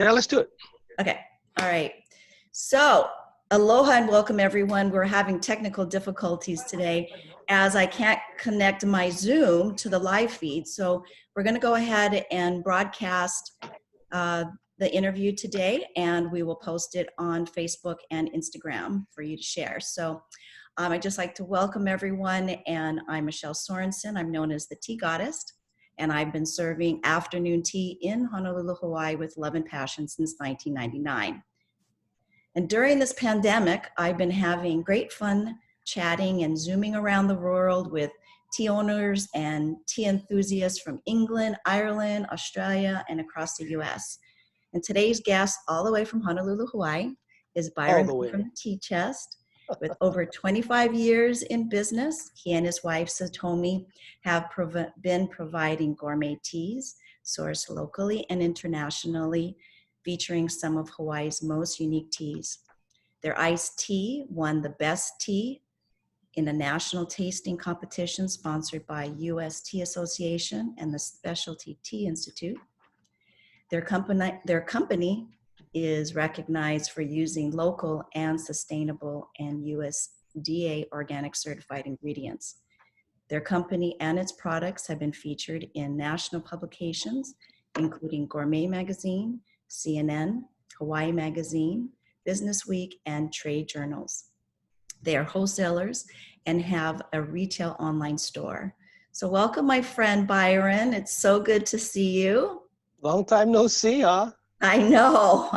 Yeah, let's do it. Okay. All right. So, aloha and welcome everyone. We're having technical difficulties today as I can't connect my Zoom to the live feed. So, we're going to go ahead and broadcast the interview today, and we will post it on Facebook and Instagram for you to share. So, I'd just like to welcome everyone, and I'm Michelle Sorensen. I'm known as the Tea Goddess, and I've been serving afternoon tea in Honolulu, Hawaii with love and passion since 1999. And during this pandemic, I've been having great fun chatting and zooming around the world with tea owners and tea enthusiasts from England, Ireland, Australia, and across the US. And today's guest, all the way from Honolulu, Hawaii, is Bryon Goo from the Tea Chest. With over 25 years in business, he and his wife, Satomi, have been providing gourmet teas sourced locally and internationally, featuring some of Hawaii's most unique teas. Their iced tea won the best tea in a national tasting competition sponsored by U.S. Tea Association and the Specialty Tea Institute. Their company is recognized for using local and sustainable and USDA organic certified ingredients. Their company and its products have been featured in national publications, including Gourmet Magazine, CNN, Hawaii Magazine, Business Week, and trade journals. They are wholesalers and have a retail online store. So welcome, my friend Bryon. It's so good to see you. Long time no see, huh? I know.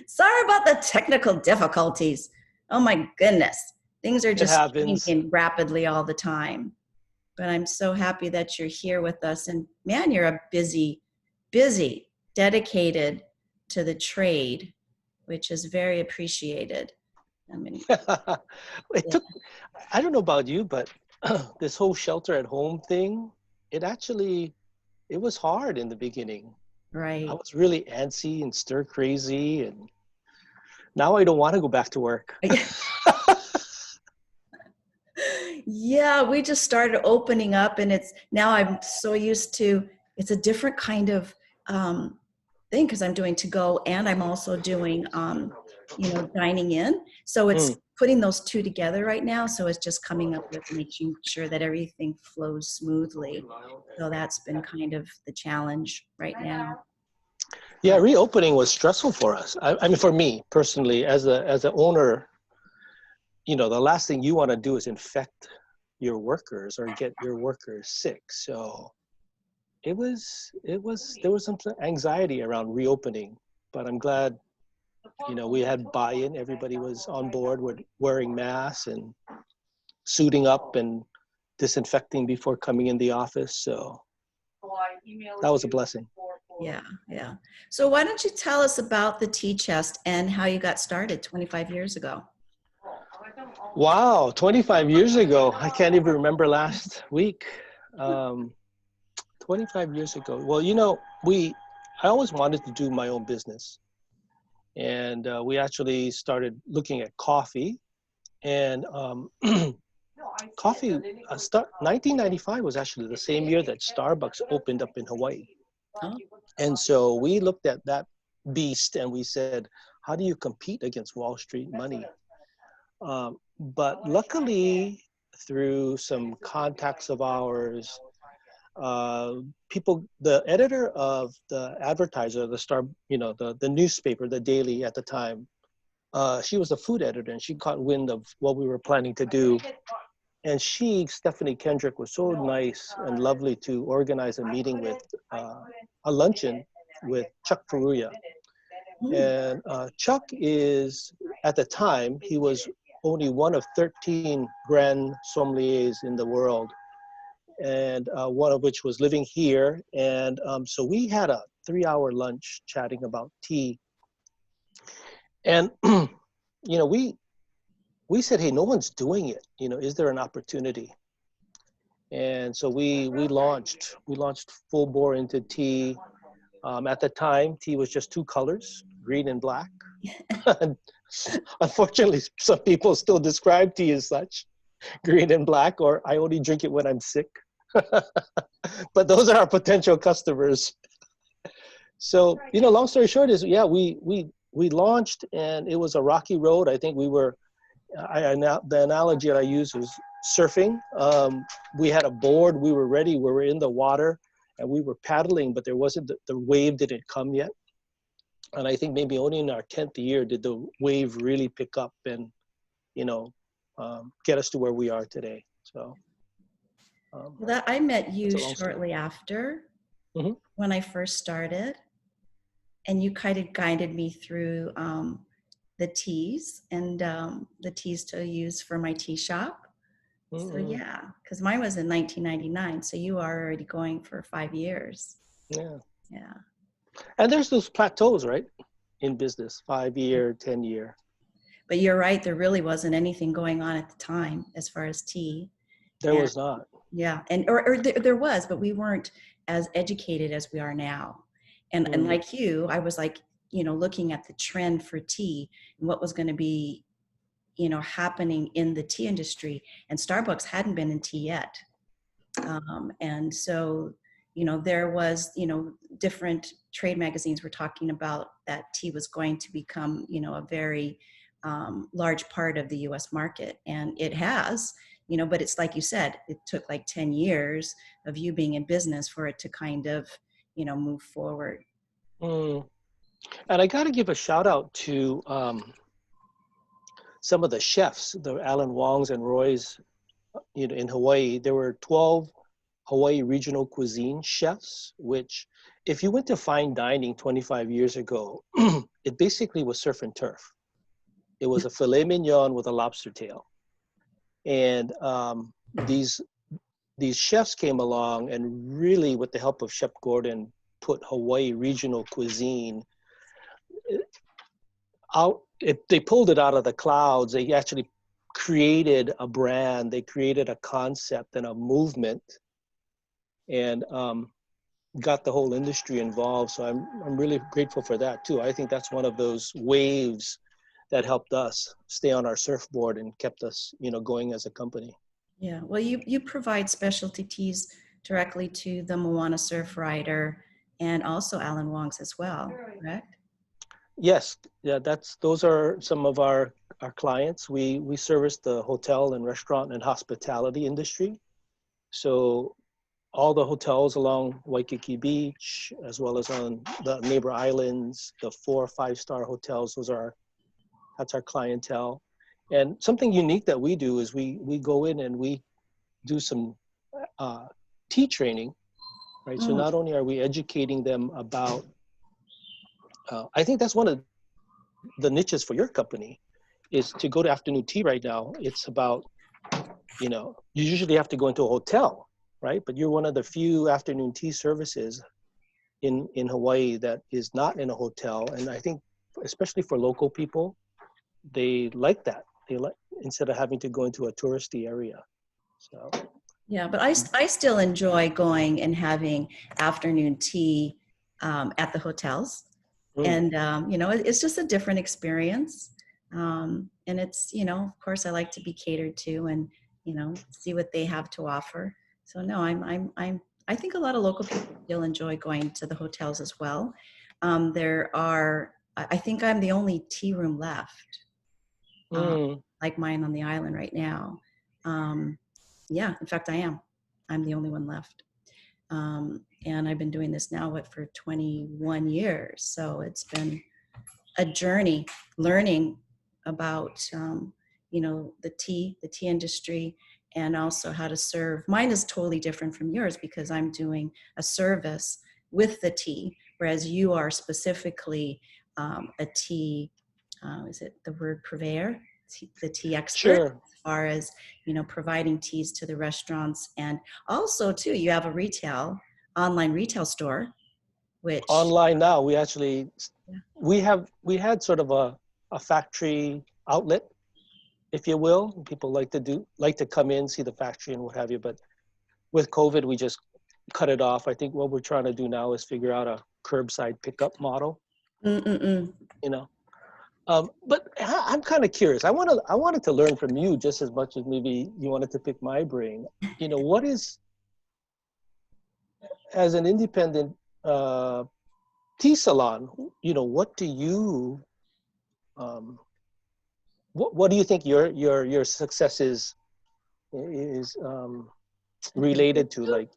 Sorry about the technical difficulties. Oh my goodness. Things are just changing rapidly all the time. But I'm so happy that you're here with us. And man, you're a busy, dedicated to the trade, which is very appreciated. I mean, I don't know about you, but this whole shelter at home thing, it was hard in the beginning. Right. I was really antsy and stir crazy, and now I don't want to go back to work. Yeah, we just started opening up, and now I'm so used to, it's a different kind of thing because I'm doing to go and I'm also doing, dining in. So it's putting those two together right now. So it's just coming up with making sure that everything flows smoothly. So that's been kind of the challenge right now. Yeah, reopening was stressful for us. I mean, for me personally, as an owner, the last thing you want to do is infect your workers or get your workers sick. So there was some anxiety around reopening, but I'm glad, we had buy-in. Everybody was on board with wearing masks and suiting up and disinfecting before coming in the office. So that was a blessing. Yeah. So why don't you tell us about the Tea Chest and how you got started 25 years ago? Wow, 25 years ago. I can't even remember last week. 25 years ago. Well, I always wanted to do my own business. And we actually started looking at coffee. And coffee, 1995 was actually the same year that Starbucks opened up in Hawaii. Oh. And so we looked at that beast and we said, how do you compete against Wall Street money? But luckily, through some contacts of ours, the editor of the Advertiser, the newspaper, the Daily at the time, she was a food editor and she caught wind of what we were planning to do. And Stephanie Kendrick, was so nice and lovely to organize a meeting with a luncheon with Chuck Furuya. And Chuck is, at the time, he was only one of 13 grand sommeliers in the world, and one of which was living here. And so we had a 3-hour lunch chatting about tea. And, we said, hey, no one's doing it. Is there an opportunity? And so we launched full bore into tea. At the time, tea was just two colors, green and black. Unfortunately, some people still describe tea as such, green and black, or I only drink it when I'm sick. But those are our potential customers. So, long story short is, yeah, we launched and it was a rocky road. I think we were, the analogy that I use was surfing. We had a board, we were ready, we were in the water and we were paddling, but there wasn't, the wave didn't come yet. And I think maybe only in our 10th year did the wave really pick up and, get us to where we are today. So. Well, I met you long story. shortly after Mm-hmm. when I first started, and you kind of guided me through the teas and the teas to use for my tea shop. Mm-hmm. So yeah, because mine was in 1999, so you are already going for 5 years. Yeah. Yeah. And there's those plateaus, right, in business, 5-year, 10-year. But you're right, there really wasn't anything going on at the time as far as tea. There was not. Yeah, and or there was, but we weren't as educated as we are now. And like you, I was like, looking at the trend for tea and what was going to be, happening in the tea industry. And Starbucks hadn't been in tea yet. And so, there was, different trade magazines were talking about that tea was going to become, a very large part of the US market. And it has, but it's like you said, it took like 10 years of you being in business for it to kind of, move forward. And I got to give a shout out to some of the chefs, the Alan Wongs and Roys, in Hawaii. There were 12 Hawaii regional cuisine chefs, which if you went to fine dining 25 years ago, it basically was surf and turf. It was a filet mignon with a lobster tail. And these chefs came along and really, with the help of Chef Gordon, put Hawaii regional cuisine out. They pulled it out of the clouds. They actually created a brand. They created a concept and a movement, and got the whole industry involved. So I'm really grateful for that too. I think that's one of those waves that helped us stay on our surfboard and kept us, going as a company. Yeah, well, you provide specialty teas directly to the Moana Surf Rider and also Alan Wong's as well, correct? Yes, yeah, those are some of our clients. We service the hotel and restaurant and hospitality industry. So all the hotels along Waikiki Beach, as well as on the neighbor islands, the 4 or 5-star hotels, that's our clientele. And something unique that we do is we go in and we do some tea training, right? So not only are we educating them about, I think that's one of the niches for your company, is to go to afternoon tea right now. It's about, you usually have to go into a hotel, right? But you're one of the few afternoon tea services in Hawaii that is not in a hotel. And I think, especially for local people, they like that. They like, instead of having to go into a touristy area. So. Yeah, but I still enjoy going and having afternoon tea at the hotels. And, it's just a different experience. And it's, of course I like to be catered to and, see what they have to offer. So no, I think a lot of local people still enjoy going to the hotels as well. I think I'm the only tea room left, like mine on the island right now. Yeah, in fact, I am. I'm the only one left. And I've been doing this now, for 21 years. So it's been a journey learning about, the tea industry, and also how to serve. Mine is totally different from yours because I'm doing a service with the tea, whereas you are specifically a tea, is it the word purveyor? The tea expert. Sure. As far as, providing teas to the restaurants. And also too, you have a online retail store, which online now, we actually, we had sort of a factory outlet, if you will. People like to come in, see the factory and what have you. But with COVID, we just cut it off. I think what we're trying to do now is figure out a curbside pickup model. But I'm kind of curious. I wanted to learn from you just as much as maybe you wanted to pick my brain. What is, as an independent tea salon, what do you, what do you think your success is related to? Like,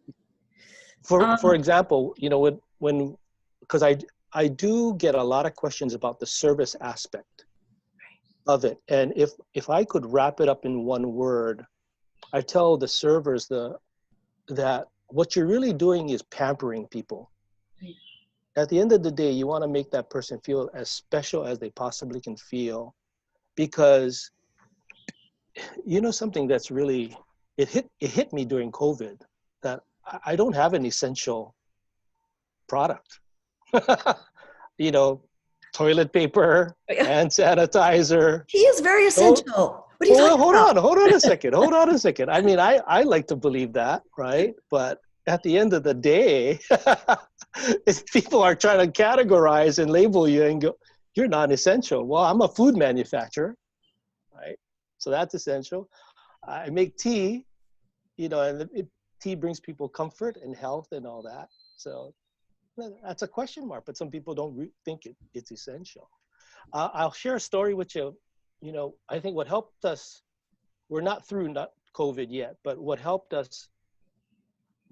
for Um, example, when because I do get a lot of questions about the service aspect of it, and if I could wrap it up in one word, I tell the servers that what you're really doing is pampering people. At the end of the day, you want to make that person feel as special as they possibly can feel, because something that's really, it hit me during COVID, that I don't have an essential product. you know Toilet paper, hand sanitizer. tea is very Oh, essential. What are you well, talking about? hold on a second. Hold on a second. I mean, I like to believe that, right? But at the end of the day, if people are trying to categorize and label you and go, you're not essential. Well, I'm a food manufacturer, right? So that's essential. I make tea, and tea brings people comfort and health and all that. So that's a question mark, but some people don't think it's essential. I'll share a story with you. I think what helped us, we're not through not COVID yet, but what helped us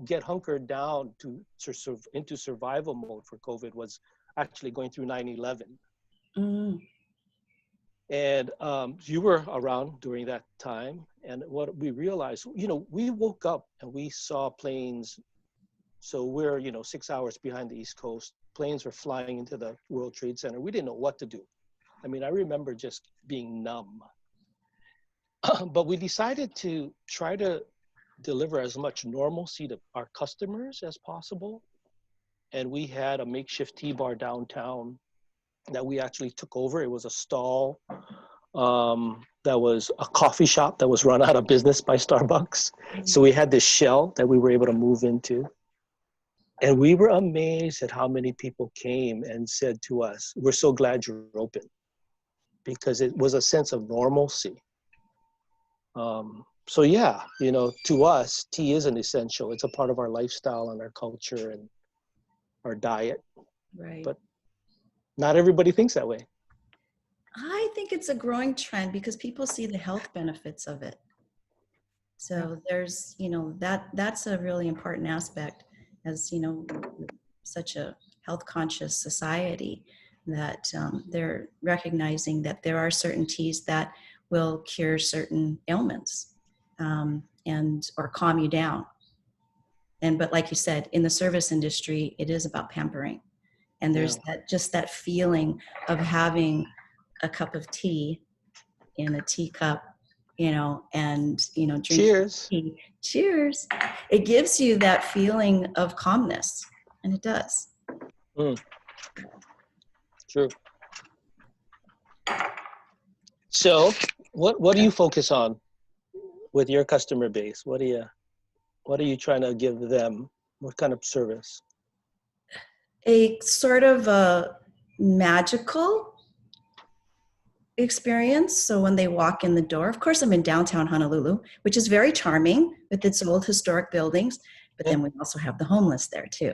get hunkered down into survival mode for COVID was actually going through 9/11. Mm, And you were around during that time. And what we realized, we woke up and we saw planes. So we're, 6 hours behind the East Coast. Planes were flying into the World Trade Center. We didn't know what to do. I mean, I remember just being numb. But we decided to try to deliver as much normalcy to our customers as possible. And we had a makeshift tea bar downtown that we actually took over. It was a stall that was a coffee shop that was run out of business by Starbucks. So we had this shell that we were able to move into. And we were amazed at how many people came and said to us, we're so glad you're open, because it was a sense of normalcy. So yeah, to us, tea is an essential. It's a part of our lifestyle and our culture and our diet. right. But not everybody thinks that way. I think it's a growing trend because people see the health benefits of it. So there's, that's a really important aspect, as such a health conscious society, that they're recognizing that there are certain teas that will cure certain ailments, and or calm you down. But like you said, in the service industry, it is about pampering. And Yeah. there's that feeling of having a cup of tea in a teacup, and drinking Cheers. tea. Cheers. It gives you that feeling of calmness, and it does. Mm, true. So what do you focus on with your customer base? What are you trying to give them? What kind of service? A sort of a magical experience. So when they walk in the door, of course, I'm in downtown Honolulu, which is very charming with its old historic buildings, but Yeah. then we also have the homeless there too.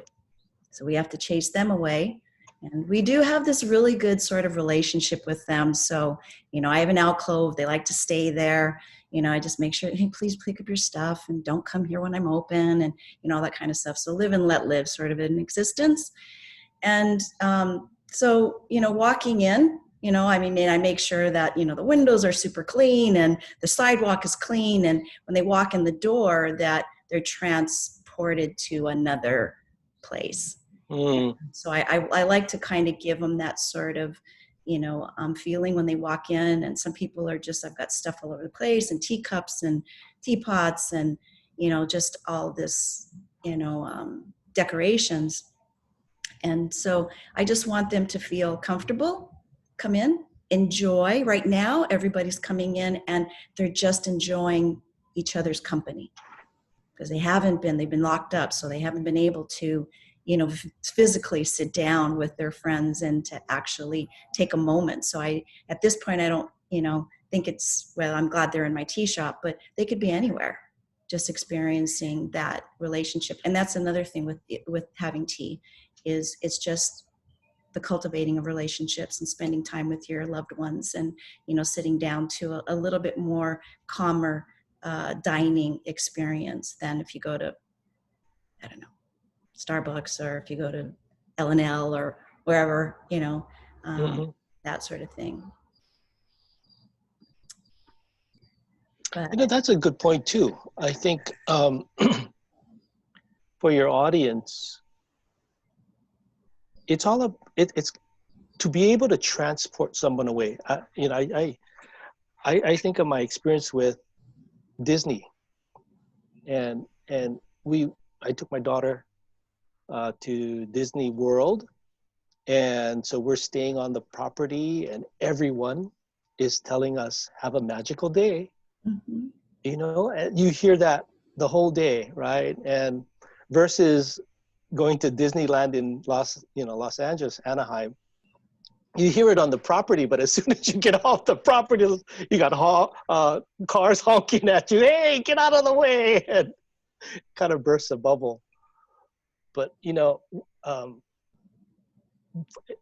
So we have to chase them away. And we do have this really good sort of relationship with them. So, I have an alcove. They like to stay there. I just make sure, hey, please pick up your stuff and don't come here when I'm open, and, all that kind of stuff. So live and let live sort of in existence. And so, walking in, I make sure that, the windows are super clean and the sidewalk is clean. And when they walk in the door, that they're transported to another place. Mm, So I like to kind of give them that sort of, feeling when they walk in. And some people are just, I've got stuff all over the place, and teacups and teapots and, just all this, decorations. And so I just want them to feel comfortable, come in, enjoy. Right now, everybody's coming in and they're just enjoying each other's company, because they've been locked up. So they haven't been able to, physically sit down with their friends and to actually take a moment. So at this point, I don't, think I'm glad they're in my tea shop, but they could be anywhere, just experiencing that relationship. And that's another thing with having tea, is it's just the cultivating of relationships and spending time with your loved ones, and sitting down to a little bit more calmer dining experience than if you go to, I don't know, Starbucks, or if you go to L&L or wherever, Mm-hmm. that sort of thing. But That's a good point too. I think for your audience, it's it's to be able to transport someone away. I think of my experience with Disney, and I took my daughter to Disney World, and so we're staying on the property, and everyone is telling us, "Have a magical day." mhm. And you hear that the whole day, right? And versus going to Disneyland in Los Angeles, Anaheim, you hear it on the property, but as soon as you get off the property, you got cars honking at you. Hey, get out of the way! And kind of bursts a bubble. But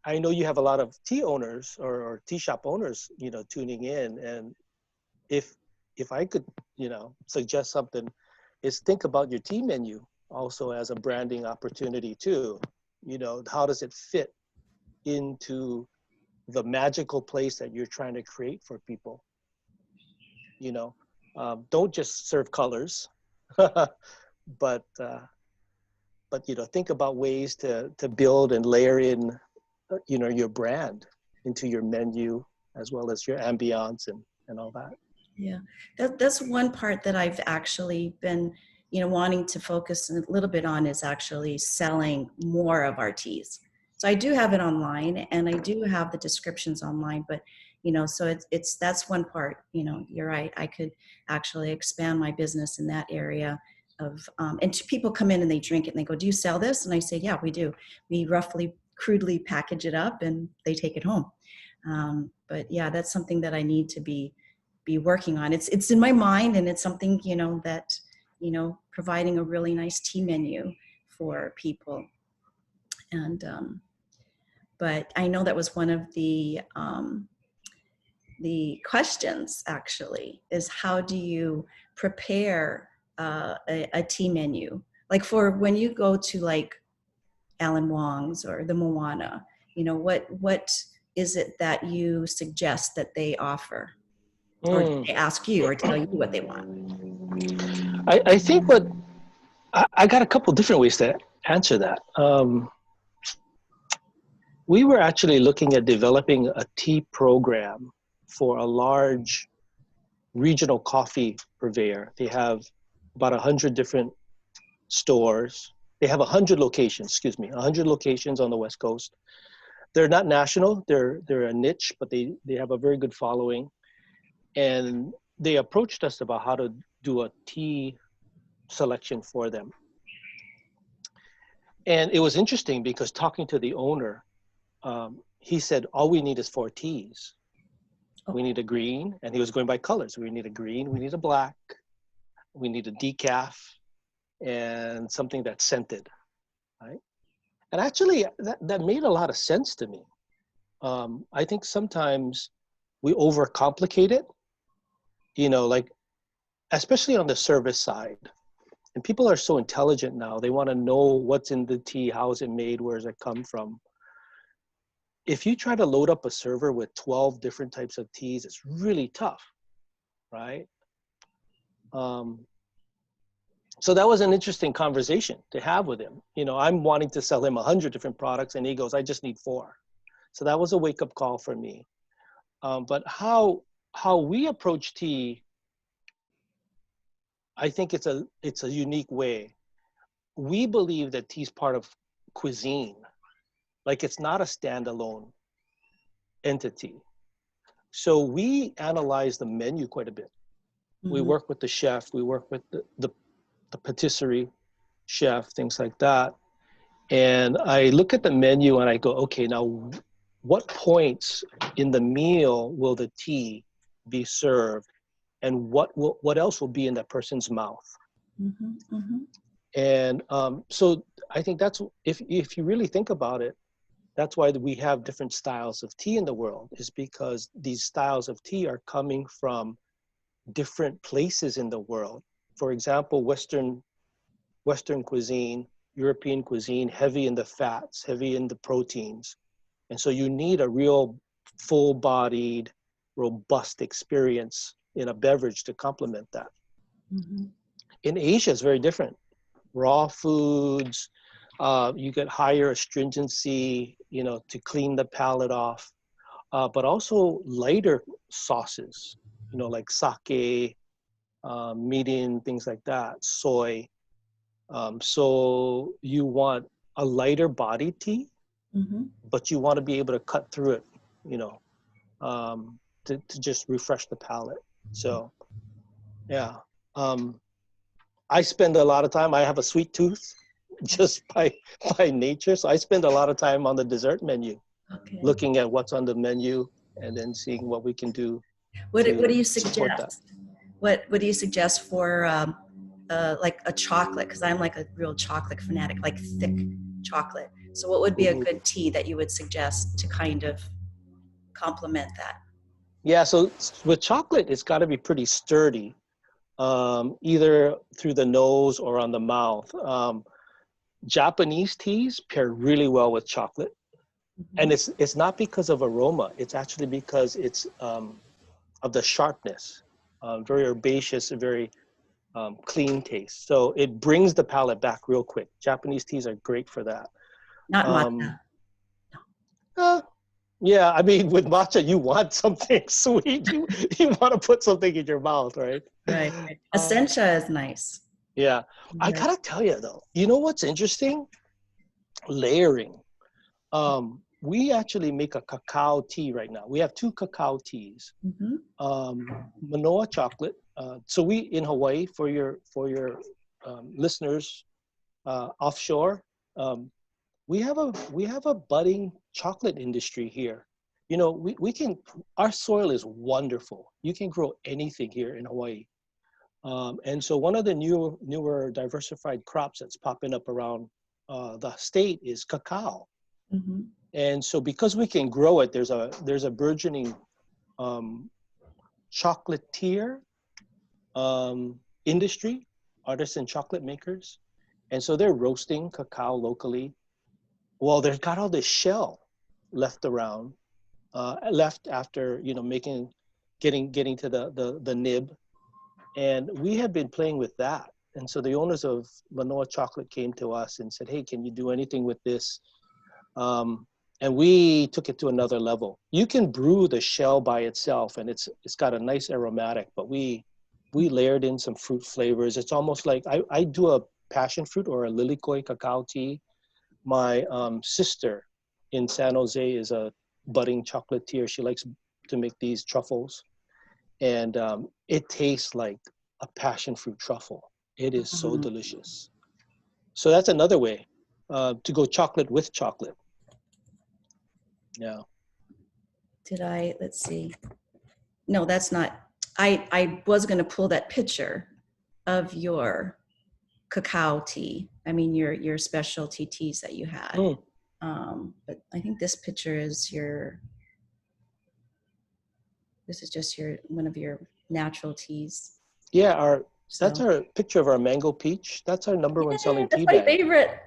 I know you have a lot of tea owners or tea shop owners, tuning in, and if I could, suggest something, is think about your tea menu also as a branding opportunity too. How does it fit into the magical place that you're trying to create for people? Don't just serve colors, but think about ways to build and layer in, your brand into your menu, as well as your ambiance and all that. Yeah, that's one part that I've actually been, wanting to focus a little bit on, is actually selling more of our teas. So I do have it online, and I do have the descriptions online, but so that's one part. You're right. I could actually expand my business in that area of, and people come in and they drink it and they go, "Do you sell this?" And I say, "Yeah, we do. We roughly, crudely package it up and they take it home." But yeah, that's something that I need to be working on. It's in my mind, and it's something, that, providing a really nice tea menu for people. And, but I know that was one of the questions actually, is how do you prepare a tea menu? Like for when you go to like Alan Wong's or the Moana, what is it that you suggest that they offer? Or do they ask you or tell you what they want? I think I got a couple different ways to answer that. We were actually looking at developing a tea program for a large regional coffee purveyor. They have about 100 different stores. They have 100 locations, 100 locations on the West Coast. They're not national, they're a niche, but they have a very good following. And they approached us about how to do a tea selection for them. And it was interesting because talking to the owner, he said, all we need is 4 teas. We need a green, and he was going by colors. We need a green, we need a black, we need a decaf, and something that's scented, right? And actually, that made a lot of sense to me. I think sometimes we overcomplicate it, like, especially on the service side. And people are so intelligent now. They want to know what's in the tea, how is it made, where does it come from. If you try to load up a server with 12 different types of teas, it's really tough, right? So that was an interesting conversation to have with him. I'm wanting to sell him 100 different products, and he goes, I just need 4. So that was a wake-up call for me. But how we approach tea, I think it's a unique way. We believe that tea is part of cuisine. Like, it's not a standalone entity. So we analyze the menu quite a bit. Mm-hmm. We work with the chef, we work with the patisserie chef, things like that. And I look at the menu and I go, okay, now what points in the meal will the tea be served, and what else will be in that person's mouth? Mm-hmm, mm-hmm. And so I think that's, if you really think about it, that's why we have different styles of tea in the world, is because these styles of tea are coming from different places in the world. For example, Western cuisine, European cuisine, heavy in the fats, heavy in the proteins. And so you need a real full-bodied, robust experience in a beverage to complement that. Mm-hmm. In Asia, it's very different. Raw foods, you get higher astringency, to clean the palate off, but also lighter sauces, like sake, mirin, things like that, soy. So you want a lighter body tea, Mm-hmm. but you want to be able to cut through it, to just refresh the palate. So, yeah. I spend a lot of time, I have a sweet tooth just by nature. So I spend a lot of time on the dessert menu, Okay. looking at what's on the menu and then seeing what we can do What do to you support that. suggest? What do you suggest for like a chocolate? Because I'm like a real chocolate fanatic, like thick chocolate. So what would be a good tea that you would suggest to kind of complement that? Yeah, so with chocolate, it's got to be pretty sturdy, either through the nose or on the mouth. Japanese teas pair really well with chocolate. And it's not because of aroma. It's actually because it's of the sharpness, very herbaceous, very clean taste. So it brings the palate back real quick. Japanese teas are great for that. Not Um, matcha. uh, yeah, I mean, with matcha, you want something sweet. You want to put something in your mouth, right? Right. Uh, Essentia is nice. yeah, I Right. gotta tell you though, you know what's interesting? Layering. We actually make a cacao tea right now. We have two cacao teas. Mm-hmm. Manoa chocolate. So we in Hawaii, for your listeners offshore, we have a budding chocolate industry here. We can, our soil is wonderful. You can grow anything here in Hawaii. And so one of the newer diversified crops that's popping up around the state is cacao. Mm-hmm. And so because we can grow it, there's a burgeoning um, chocolatier industry, artisan chocolate makers. And so they're roasting cacao locally. Well, they've got all this shell left around, left after, getting to the nib. And we had been playing with that. And so the owners of Manoa Chocolate came to us and said, hey, can you do anything with this? And we took it to another level. You can brew the shell by itself, and it's got a nice aromatic, but we layered in some fruit flavors. It's almost like I do a passion fruit or a lilikoi cacao tea. My sister in San Jose is a budding chocolatier. She likes to make these truffles, and it tastes like a passion fruit truffle. It is so delicious. So that's another way to go chocolate with chocolate. Yeah. Let's see. No, that's not. I was going to pull that picture of your cacao tea. I mean, your specialty teas that you had. But I think this picture is this is just one of your natural teas. Yeah, that's our picture of our mango peach. That's our number one selling That's tea my bag. favorite.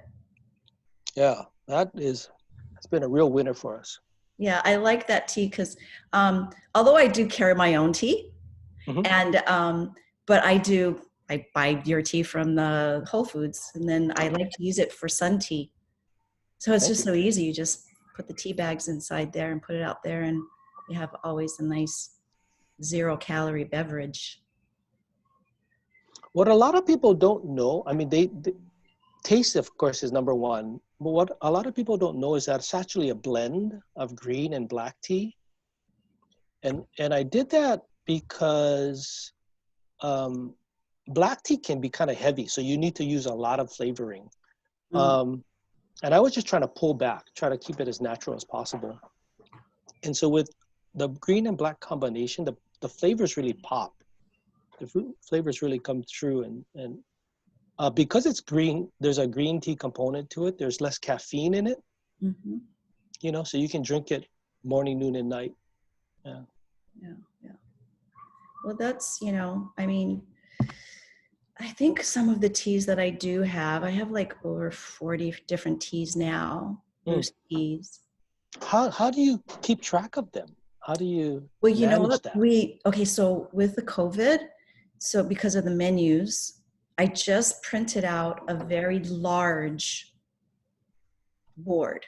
Yeah, it's been a real winner for us. Yeah, I like that tea because although I do carry my own tea, and but I buy your tea from the Whole Foods, and then I like to use it for sun tea. So it's just so easy. You just put the tea bags inside there and put it out there, and you have always a nice 0-calorie beverage. What a lot of people don't know, I mean, they taste, of course, is number one. But what a lot of people don't know is that it's actually a blend of green and black tea. And I did that because black tea can be kind of heavy, so you need to use a lot of flavoring. And I was just trying to pull back, try to keep it as natural as possible. And so with the green and black combination, the flavors really pop. The fruit flavors really come through. And because it's green, there's a green tea component to it. There's less caffeine in it. you know, so you can drink it morning, noon, and night. Yeah. Yeah. Yeah. Well, that's, I mean, I think some of the teas that I do have, I have like over 40 different teas now, Mm. loose teas. How do you keep track of them? How do you Well, manage that? okay, so with the COVID, so because of the menus, I just printed out a very large board.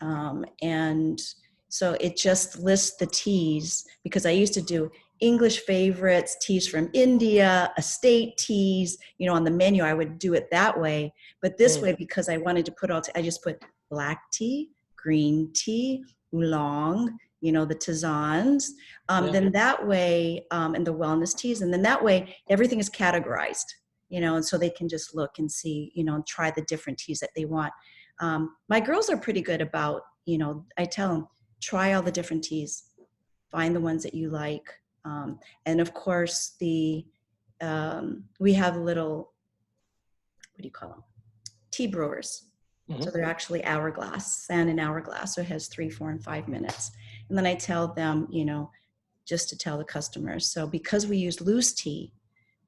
And so it just lists the teas, because I used to do English favorites, teas from India, estate teas, on the menu, I would do it that way. But this way, because I wanted to put I just put black tea, green tea, oolong, the tisanes. Yeah. Then that way, and the wellness teas, and then that way, everything is categorized, and so they can just look and see, and try the different teas that they want. My girls are pretty good about, I tell them, try all the different teas, find the ones that you like. And of course, we have little, what do you call them? Tea brewers. Mm-hmm. So they're actually hourglass, sand and hourglass. So it has 3, 4, and 5 minutes. And then I tell them, just to tell the customers. So because we use loose tea,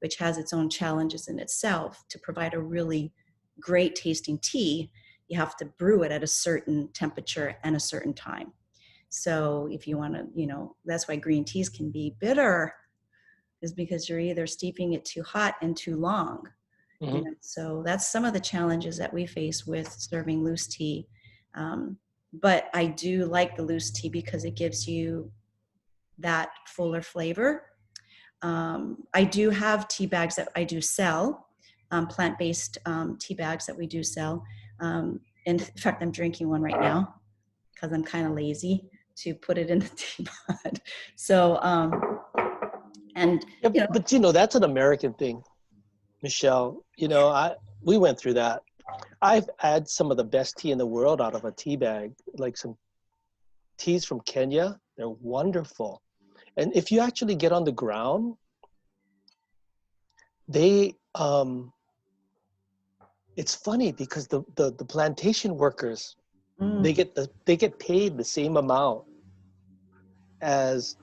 which has its own challenges in itself, to provide a really great tasting tea, you have to brew it at a certain temperature and a certain time. So if you want to, that's why green teas can be bitter, is because you're either steeping it too hot and too long. Mm-hmm. So that's some of the challenges that we face with serving loose tea. But I do like the loose tea because it gives you that fuller flavor. I do have tea bags that I do sell, plant-based tea bags that we do sell. In fact, I'm drinking one right now because I'm kind of lazy to put it in the teapot. So, and Yeah, but that's an American thing, Michelle. We went through that. I've had some of the best tea in the world out of a tea bag, like some teas from Kenya. They're wonderful. And if you actually get on the ground, they it's funny because the plantation workers, they get paid the same amount as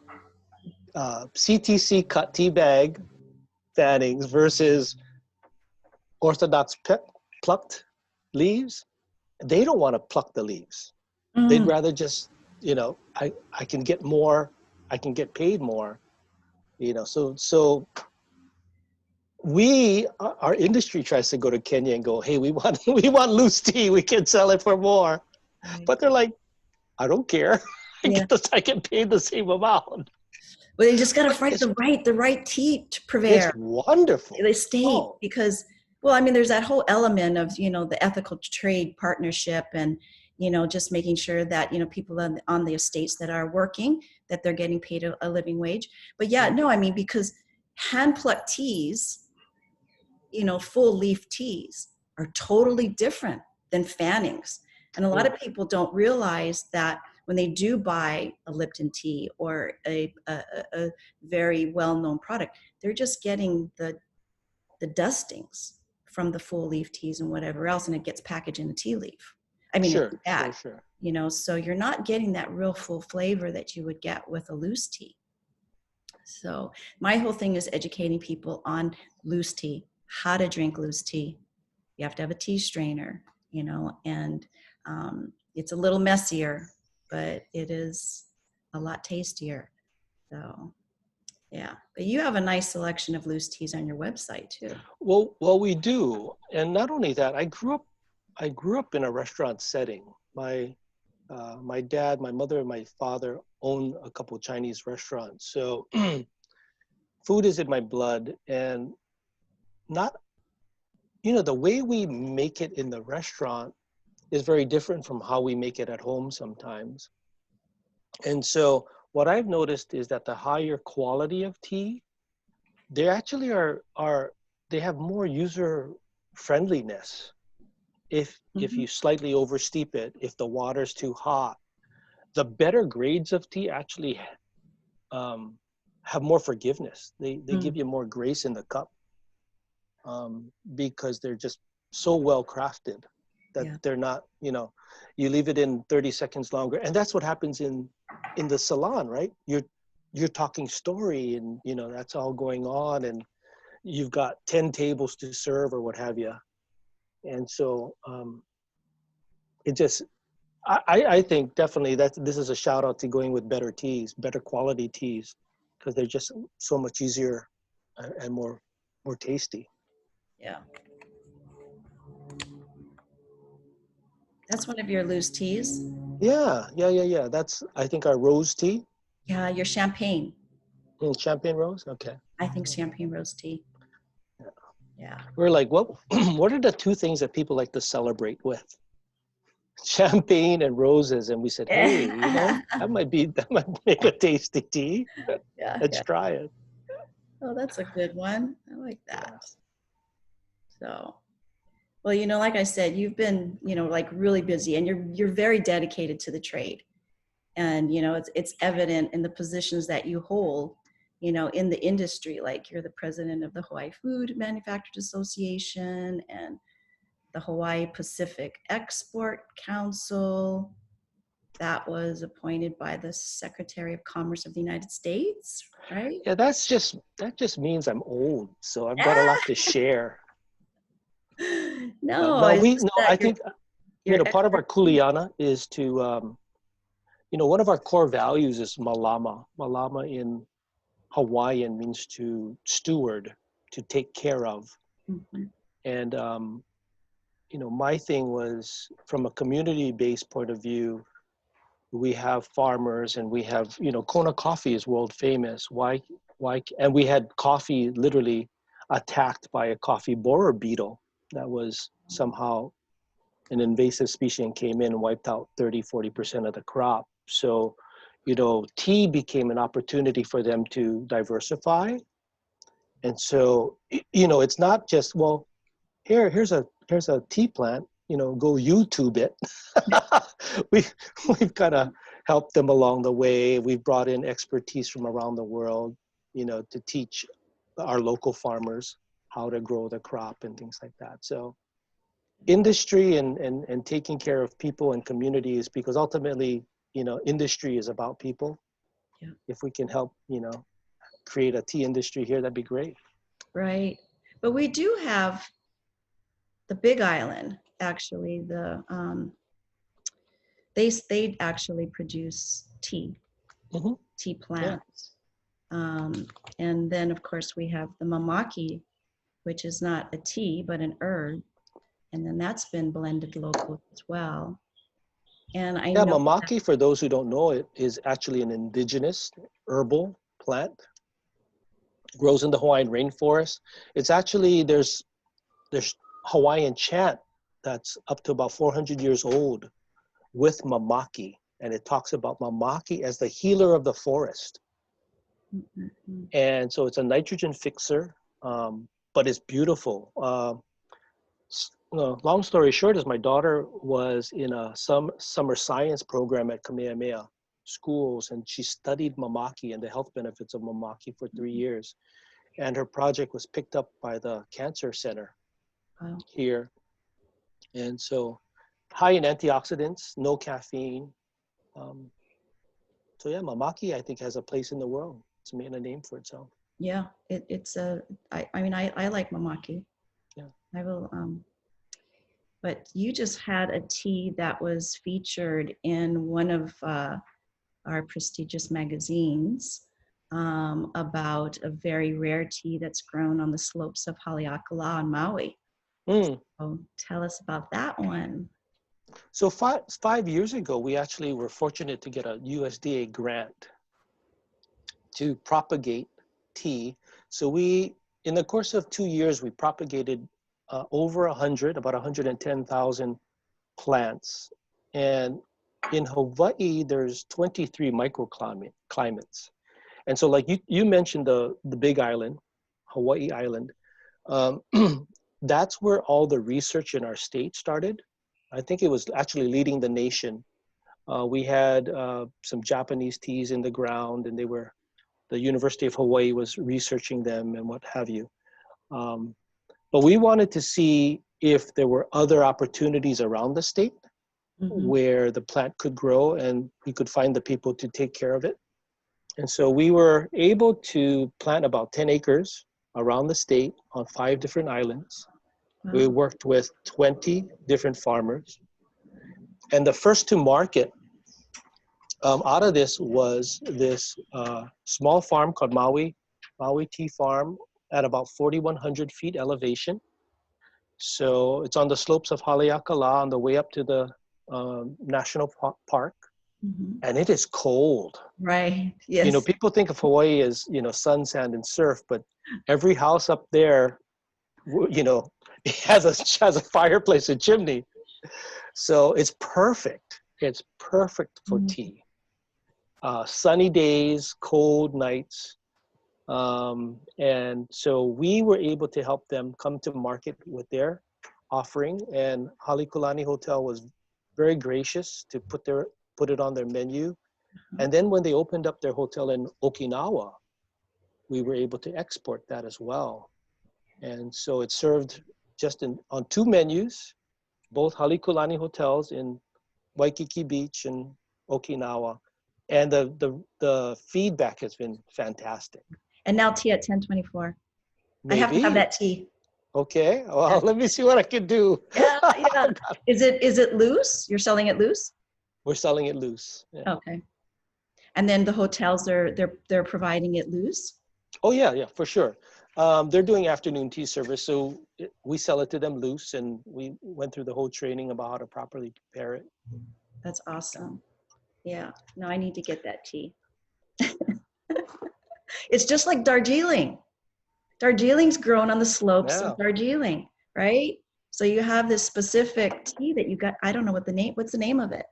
CTC cut tea bag fannings versus orthodox plucked leaves. They don't want to pluck the leaves. They'd rather just, I can get more, I can get paid more, so our industry tries to go to Kenya and go, hey, we want loose tea, we can sell it for more. But they're like, I don't care. I get paid the same amount. Well, you just got to find the right tea to prepare. It's wonderful. The state, because, well, I mean, there's that whole element of, the ethical trade partnership and, just making sure that, people on the estates that are working, that they're getting paid a living wage. But because hand-plucked teas, full leaf teas are totally different than fannings. And a lot of people don't realize that when they do buy a Lipton tea or a very well-known product, they're just getting the dustings from the full leaf teas and whatever else, and it gets packaged in a tea leaf. I mean, sure, it's bad, sure. So you're not getting that real full flavor that you would get with a loose tea. So my whole thing is educating people on loose tea, how to drink loose tea. You have to have a tea strainer, and it's a little messier, but it is a lot tastier. So, yeah. But you have a nice selection of loose teas on your website too. Well, we do, and not only that, I grew up in a restaurant setting. My dad, my mother, and my father own a couple Chinese restaurants, so food is in my blood, and the way we make it in the restaurant is very different from how we make it at home sometimes. And so what I've noticed is that the higher quality of tea, they actually they have more user friendliness. If you slightly oversteep it, if the water's too hot, the better grades of tea actually have more forgiveness. They give you more grace in the cup, because they're just so well crafted that Yeah. they're not, you leave it in 30 seconds longer. And that's what happens in the salon, right? You're talking story, and, that's all going on, and you've got 10 tables to serve or what have you. And so it just, I think definitely that this is a shout out to going with better teas, better quality teas, because they're just so much easier and more tasty. Yeah. That's one of your loose teas. Yeah. That's, I think, our rose tea. Yeah, your champagne. Champagne rose. Okay. I think champagne rose tea. Yeah. We're like, what? What are the two things that people like to celebrate with? Champagne and roses. And we said, hey, Yeah. that might make a tasty tea. Yeah. Let's try it. Oh, that's a good one. I like that. Yeah. So, well, like I said, you've been, like really busy, and you're very dedicated to the trade. And, it's evident in the positions that you hold, in the industry. Like, you're the president of the Hawaii Food Manufacturers Association and the Hawaii Pacific Export Council. That was appointed by the Secretary of Commerce of the United States, right? Yeah, that just means I'm old. So I've got a Ah! lot to share. No, No, it's just I that think, your part of our expertise. kuleana is to, one of our core values is malama. Malama in Hawaiian means to steward, to take care of. Mhm. And, my thing was, from a community-based point of view, we have farmers, and we have, Kona coffee is world famous. And we had coffee literally attacked by a coffee borer beetle that was somehow an invasive species and came in and wiped out 30-40% of the crop. So, tea became an opportunity for them to diversify. And so, it's not just, well, here's a tea plant, go YouTube it. we we've kind of helped them along the way. We've brought in expertise from around the world, to teach our local farmers how to grow the crop and things like that. So industry and taking care of people and communities, because ultimately, industry is about people. Yeah. If we can help, create a tea industry here, that'd be great. Right. But we do have the Big Island, actually. They actually produce tea Mm-hmm. Yeah. plants. And then, of course, we have the Mamaki, which is not a tea, but an herb. And then that's been blended locally as well. And I Yeah, know Mamaki, for those who don't know it, is actually an indigenous herbal plant. Grows in the Hawaiian rainforest. It's actually, there's Hawaiian chant that's up to about 400 years old with Mamaki. And it talks about Mamaki as the healer of the forest. mm-hmm. And so it's a nitrogen fixer, but it's beautiful. Long story short is my daughter was in some summer science program at Kamehameha schools, and she studied Mamaki and the health benefits of Mamaki for 3 years. And her project was picked up by the cancer center Wow. here. And so high in antioxidants, no caffeine. So yeah, Mamaki, I think, has a place in the world. It's made a name for itself. Yeah, I like Mamaki. Yeah. I will, but you just had a tea that was featured in one of our prestigious magazines about a very rare tea that's grown on the slopes of Haleakala on Maui. Mm. So tell us about that one. So 5 years ago, we actually were fortunate to get a USDA grant to propagate tea. So in the course of 2 years, we propagated over 100, about 110,000 plants. And in Hawaii, there's 23 microclimates. And so, like you mentioned, the Big Island, Hawaii Island, that's where all the research in our state started. I think it was actually leading the nation. We had some Japanese teas in the ground, and the University of Hawaii was researching them and what have you. But we wanted to see if there were other opportunities around the state Mm-hmm. where the plant could grow and we could find the people to take care of it. And so we were able to plant about 10 acres around the state on 5 different islands. We Wow. worked with 20 different farmers. And the first to market out of this was this small farm called Maui Tea Farm at about 4,100 feet elevation. So it's on the slopes of Haleakala on the way up to the national park. Mm-hmm. And it is cold. Right. You know, Yes. people think of Hawaii as, you know, sun, sand, and surf, but every house up there, you know, it has a fireplace, a chimney. So it's perfect. It's perfect for Mhm. tea. Sunny days, cold nights. And so we were able to help them come to market with their offering. And Halekulani Hotel was very gracious to put it on their menu. And then when they opened up their hotel in Okinawa, we were able to export that as well. And so it served just on 2 menus, both Halekulani hotels in Waikiki Beach and Okinawa. And the feedback has been fantastic. And now tea at 1024. I have to have Maybe. that tea. Okay. Well, Yeah. let me see what I can do. Yeah. Yeah. Is it loose? You're selling it loose? We're selling it loose. Yeah. Okay. And then the hotels they're providing it loose? Oh yeah, for sure. They're doing afternoon tea service, so we sell it to them loose, and we went through the whole training about how to properly prepare it. That's awesome. Yeah. No, I need to get that tea. It's just like Darjeeling. Darjeeling's grown on the slopes Yeah. of Darjeeling, right? So you have this specific tea that you got. I don't know what's the name of it?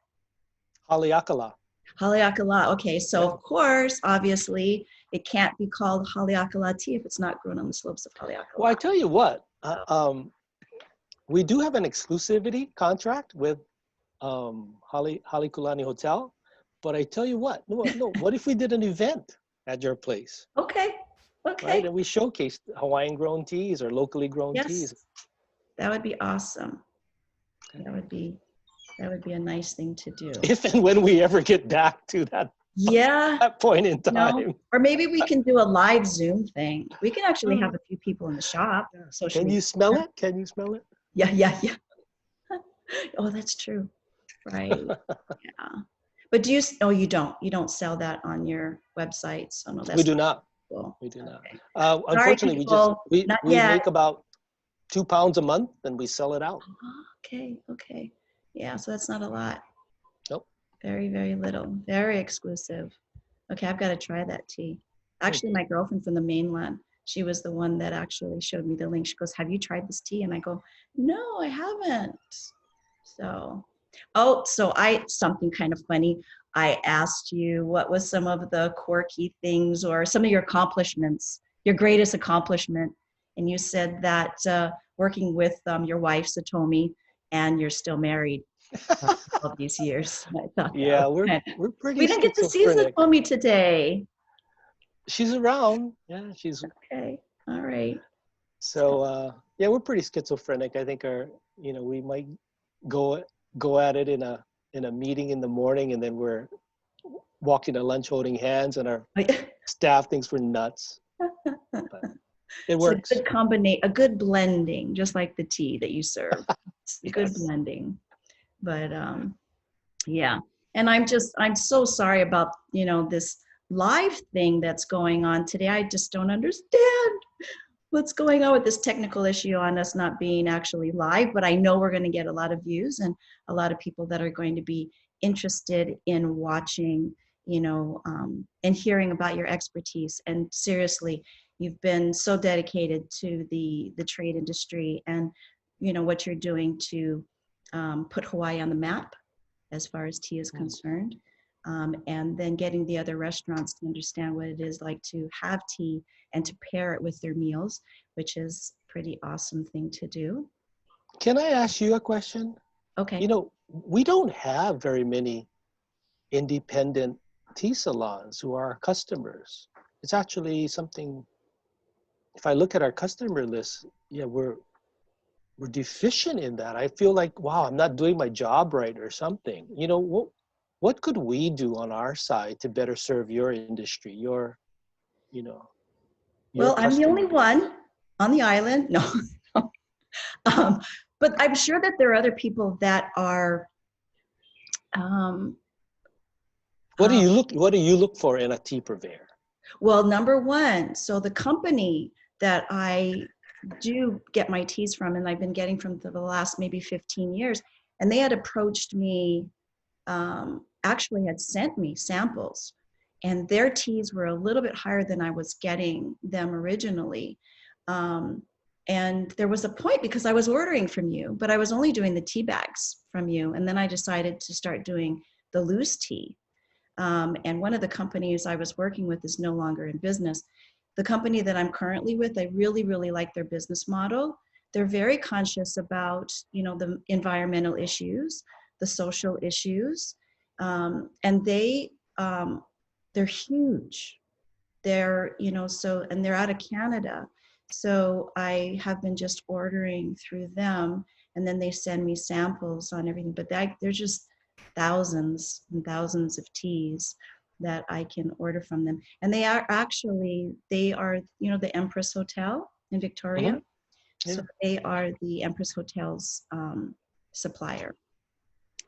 Haleakala. Haleakala. Okay, so Yeah. of course, obviously, it can't be called Haleakala tea if it's not grown on the slopes of Haleakala. Well, I tell you what, we do have an exclusivity contract with Halekulani Hotel, but I tell you what, no, what if we did an event at your place, Okay, right? okay. And we showcased Hawaiian grown teas or locally grown teas. Yes, that would be awesome. That would be a nice thing to do. If and when we ever get back to that, Yeah, that point in no, time. or maybe we can do a live Zoom thing. We can actually have a few people in the shop. Can you smell it? Can you smell it? Yeah, yeah, yeah. Oh, that's true. Right. Yeah. But do you? Oh, you don't. You don't sell that on your website. So no, that's We do not. cool. We do not. Okay. Sorry, Unfortunately, people. Not we yet. make about £2 a month and we sell it out. Okay. Okay. Yeah. So that's not a lot. Nope. Very, very little. Very exclusive. Okay, I've got to try that tea. Actually, my girlfriend from the mainland, she was the one that actually showed me the link. She goes, "Have you tried this tea?" And I go, "No, I haven't." So, something kind of funny. I asked you what was some of the quirky things or some of your accomplishments, your greatest accomplishment, and you said that working with your wife Satomi, and you're still married all these years. I thought Yeah, we're pretty we didn't get to see schizophrenic. Satomi today. She's around. Yeah, she's Okay, all right. so yeah, we're pretty schizophrenic. I think we might go at it in a meeting in the morning, and then we're walking to lunch holding hands, and our staff thinks we're nuts. But it works. It's a good combination, a good blending, just like the tea that you serve. It's a good Yes. blending. But yeah, and I'm so sorry about this live thing that's going on today. I just don't understand what's going on with this technical issue on us not being actually live, but I know we're going to get a lot of views and a lot of people that are going to be interested in watching, and hearing about your expertise. And seriously, you've been so dedicated to the trade industry and, what you're doing to put Hawaii on the map as far as tea is concerned. And then getting the other restaurants to understand what it is like to have tea and to pair it with their meals, which is a pretty awesome thing to do. Can I ask you a question? Okay. We don't have very many independent tea salons who are our customers. It's actually something, if I look at our customer list, yeah, we're deficient in that. I feel like, wow, I'm not doing my job right or something. You know, what could we do on our side to better serve your industry, your, you know, your Well, I'm the only customers? one on the island. No. um, but I'm sure that there are other people that are um, um, What do you look for in a tea purveyor? well, number one, so the company that I do get my teas from, and I've been getting from for the last maybe 15 years, and they had approached me, actually had sent me samples, and their teas were a little bit higher than I was getting them originally. Um, and there was a point because I was ordering from you, but I was only doing the tea bags from you. And then I decided to start doing the loose tea. And one of the companies I was working with is no longer in business. The company that I'm currently with, I really, really like their business model. They're very conscious about, you know, the environmental issues, the social issues, and they're huge. They're, you know, so, and they're out of Canada. So I have been just ordering through them, and then they send me samples on everything. But there's just thousands and thousands of teas that I can order from them. And they are actually, they are, you know, the Empress Hotel in Hmm. Victoria. So Yeah. they are the Empress Hotels supplier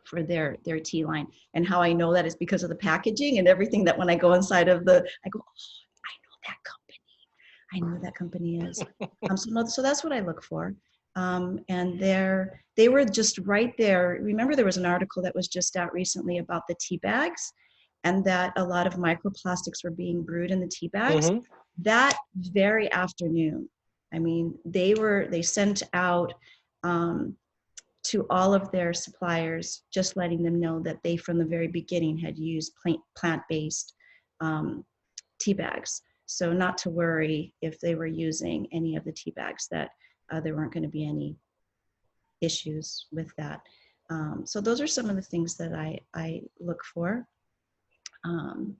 for their tea line. And how I know that is because of the packaging and everything, that when I go inside of I go, oh, I know that company. I know who that company is. So that's what I look for. And they were just right there. Remember, there was an article that was just out recently about the tea bags, and that a lot of microplastics were being brewed in the tea bags. Hmm. That very afternoon, I mean, they sent out to all of their suppliers, just letting them know that they, from the very beginning, had used plant-based um, tea bags. So not to worry if they were using any of the tea bags, that there weren't going to be any issues with that. So those are some of the things that I look for. Um,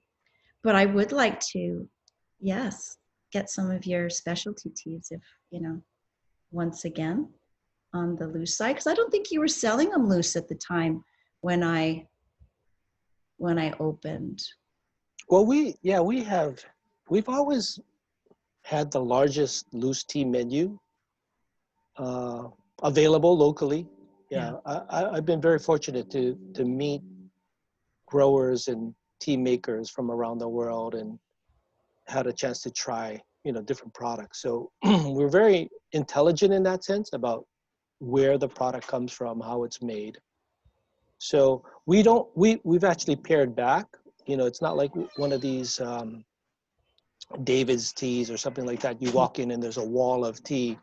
but I would like to, yes, get some of your specialty teas if, you know, once again, on the loose side, because I don't think you were selling them loose at the time when I opened. Well, we've always had the largest loose tea menu uh, available locally. Yeah. Yeah, I've been very fortunate to meet growers and tea makers from around the world and had a chance to try, you know, different products. So we're very intelligent in that sense about where the product comes from, how it's made. So we've actually pared back. You know, it's not like one of these David's teas or something like that. You walk in and there's a wall of tea.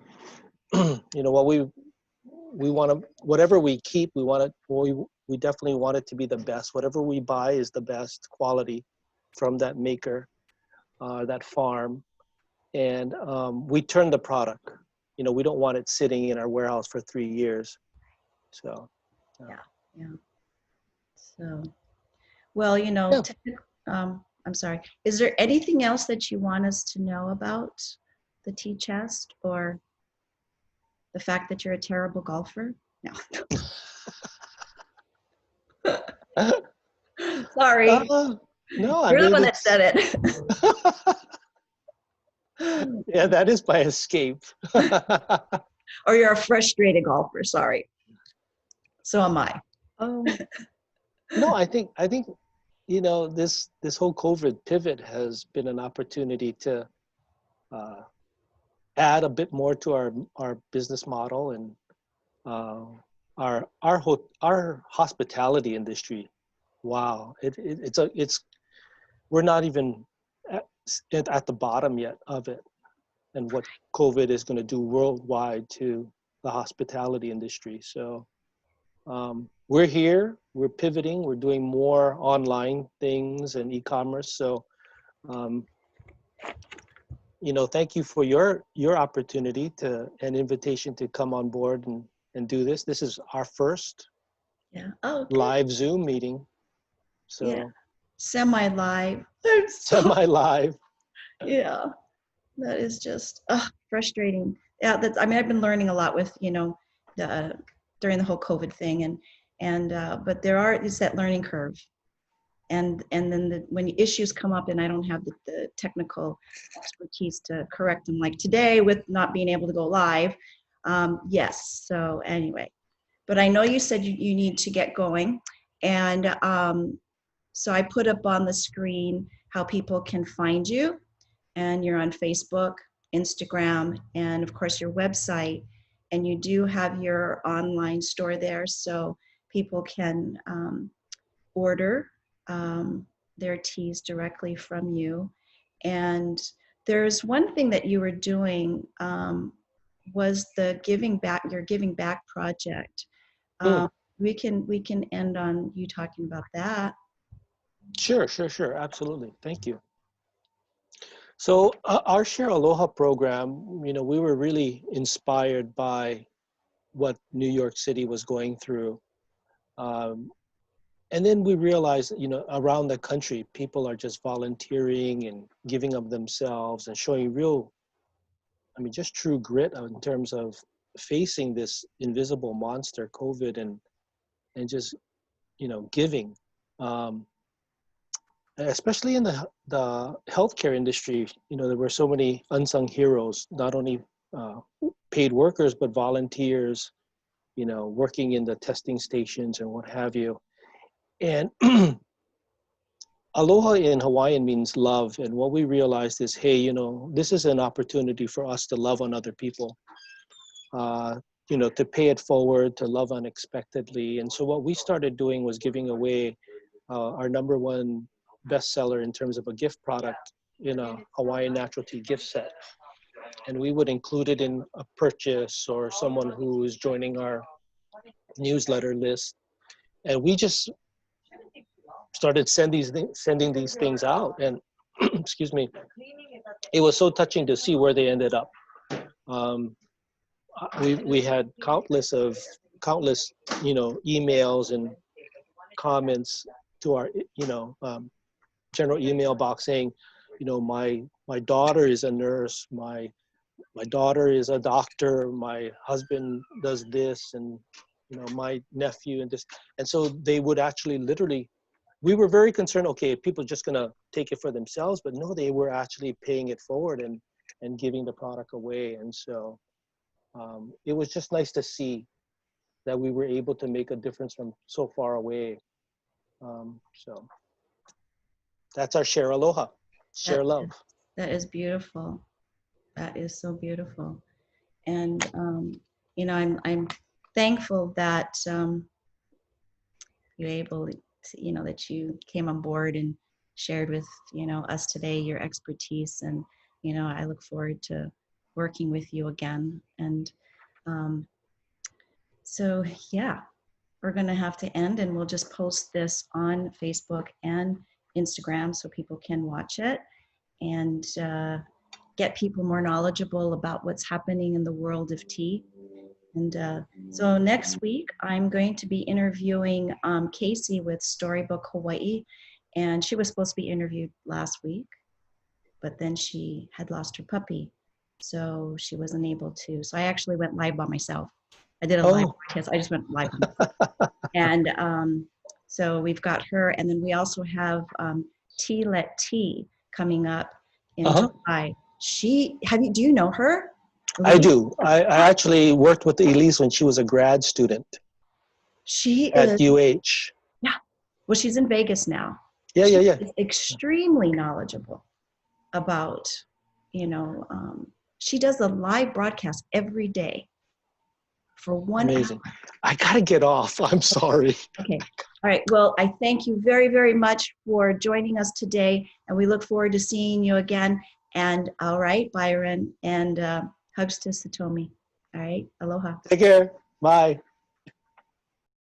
You know, what we want to, whatever we keep, we definitely want it to be the best. Whatever we buy is the best quality from that maker, that farm, and we turn the product. You know, we don't want it sitting in our warehouse for 3 years. So Yeah. Yeah. So, well, you know, yeah. I'm sorry. Is there anything else that you want us to know about the tea chest, or the fact that you're a terrible golfer? No. Sorry. uh, no, I You're the mean one that it's said it. yeah, that is my escape. Or you're a frustrated golfer. Sorry. So am I. um, no, I think you know this whole COVID pivot has been an opportunity to uh, add a bit more to our business model and uh, our hospitality industry. Wow, it's we're not even at the bottom yet of it, and what COVID is going to do worldwide to the hospitality industry. So we're here, we're pivoting, we're doing more online things and e-commerce. So um, you know, thank you for your opportunity to an invitation to come on board and do this. This is our first Yeah. Oh, okay. live Zoom meeting, Yeah. so Semi-live. I'm so, semi-live. yeah. That is just frustrating. Yeah, that's, I mean, I've been learning a lot with, you know, during the whole COVID thing, but it's that learning curve. And then when issues come up and I don't have the technical expertise to correct them, like today with not being able to go live. Yes, so anyway, but I know you said you need to get going. And so I put up on the screen how people can find you. And you're on Facebook, Instagram, and of course your website. And you do have your online store there, so people can order their teas directly from you. And there's one thing that you were doing was the your giving back project. Mm. We can end on you talking about that. Sure, absolutely. Thank you. So our Share Aloha program, we were really inspired by what New York City was going through. And then we realized, around the country, people are just volunteering and giving of themselves and showing just true grit in terms of facing this invisible monster, COVID, and just, giving. Especially in the healthcare industry, there were so many unsung heroes, not only paid workers, but volunteers, working in the testing stations and what have you. And aloha in Hawaiian means love. And what we realized is, hey, this is an opportunity for us to love on other people, to pay it forward, to love unexpectedly. And so what we started doing was giving away our number one bestseller in terms of a gift product in a Hawaiian natural tea gift set. And we would include it in a purchase or someone who is joining our newsletter list. And we just started sending these things out. And excuse me, it was so touching to see where they ended up. We had countless emails and comments to our general email box saying, my daughter is a nurse, my daughter is a doctor, my husband does this, and my nephew and this. And so they would actually literally, we were very concerned, okay, people just gonna take it for themselves, but no, they were actually paying it forward and giving the product away. And so it was just nice to see that we were able to make a difference from so far away. So that's our Share Aloha, share love. That is beautiful. That is so beautiful. And, I'm thankful that you're able to, that you came on board and shared with, us today your expertise. And, I look forward to working with you again. And so, yeah, we're going to have to end, and we'll just post this on Facebook and Instagram so people can watch it and get people more knowledgeable about what's happening in the world of tea. And so next week, I'm going to be interviewing Casey with Storybook Hawaii. And she was supposed to be interviewed last week, but then she had lost her puppy. So she wasn't able to. So I actually went live by myself. I did a live broadcast. I just went live by myself. And so we've got her. And then we also have Tea Let Tea coming up in July. Do you know her? I do. I actually worked with Elise when she was a grad student. She at is UH. Yeah. Well, she's in Vegas now. Yeah. She is extremely knowledgeable about, she does a live broadcast every day for 1 hour. Amazing. I gotta get off. I'm sorry. Okay. All right. Well, I thank you very, very much for joining us today, and we look forward to seeing you again. And all right, Byron, and hugs to Satomi. All right. Aloha. Take care. Bye.